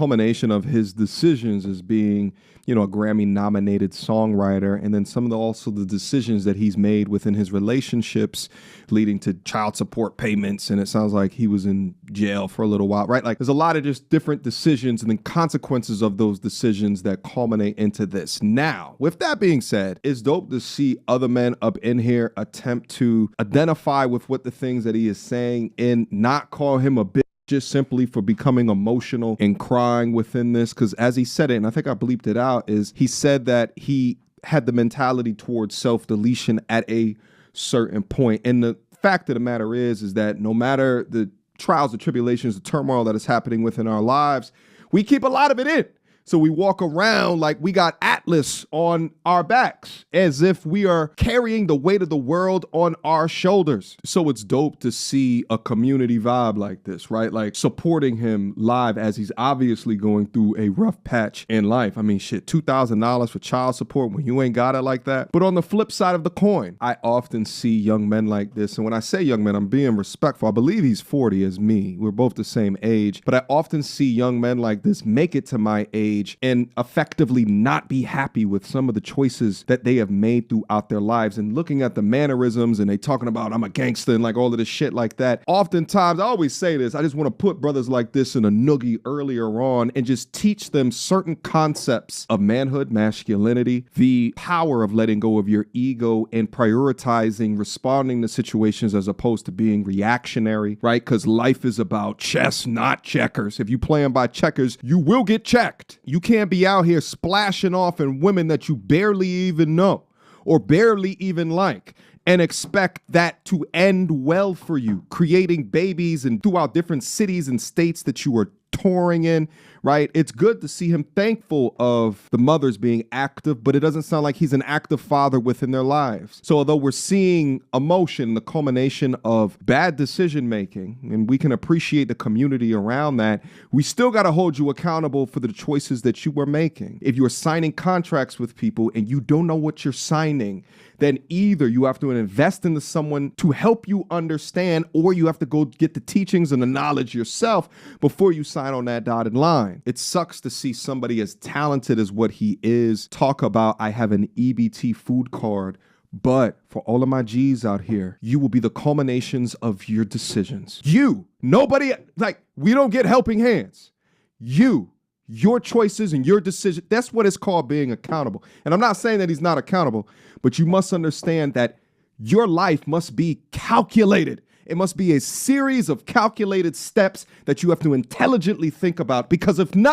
culmination of his decisions as being, you know, a Grammy-nominated songwriter, and then some of the decisions that he's made within his relationships leading to child support payments, and it sounds like he was in jail for a little while, right? Like, there's a lot of just different decisions and then consequences of those decisions that culminate into this. Now, with that being said, it's dope to see other men up in here attempt to identify with what the things that he is saying and not call him a bitch just simply for becoming emotional and crying within this. Because as he said it, and I think I bleeped it out, is he said that he had the mentality towards self-deletion at a certain point. And the fact of the matter is that no matter the trials, the tribulations, the turmoil that is happening within our lives, we keep a lot of it in. So we walk around like we got Atlas on our backs, as if we are carrying the weight of the world on our shoulders. So it's dope to see a community vibe like this, right? Like supporting him live as he's obviously going through a rough patch in life. I mean, shit, $2,000 for child support when you ain't got it like that. But on the flip side of the coin, I often see young men like this. And when I say young men, I'm being respectful. I believe he's 40 as me. We're both the same age. But I often see young men like this make it to my age and effectively not be happy with some of the choices that they have made throughout their lives, and looking at the mannerisms and they talking about I'm a gangster and like all of this shit like that. Oftentimes, I always say this, I just want to put brothers like this in a noogie earlier on and just teach them certain concepts of manhood, masculinity, the power of letting go of your ego and prioritizing responding to situations as opposed to being reactionary, right? Because life is about chess, not checkers. If you playing by checkers, you will get checked. You can't be out here splashing off in women that you barely even know or barely even like and expect that to end well for you, creating babies and throughout different cities and states that you are touring in, right? It's good to see him thankful of the mothers being active, but it doesn't sound like he's an active father within their lives. So although we're seeing emotion, the culmination of bad decision making, and we can appreciate the community around that, we still got to hold you accountable for the choices that you were making. If you're signing contracts with people and you don't know what you're signing, then either you have to invest into someone to help you understand, or you have to go get the teachings and the knowledge yourself before you sign on that dotted line. It sucks to see somebody as talented as what he is talk about, I have an EBT food card. But for all of my G's out here, you will be the culminations of your decisions. You, nobody, like, we don't get helping hands. You, your choices and your decision. That's what it's called being accountable. And I'm not saying that he's not accountable, but you must understand that your life must be calculated. It must be a series of calculated steps that you have to intelligently think about, because if not,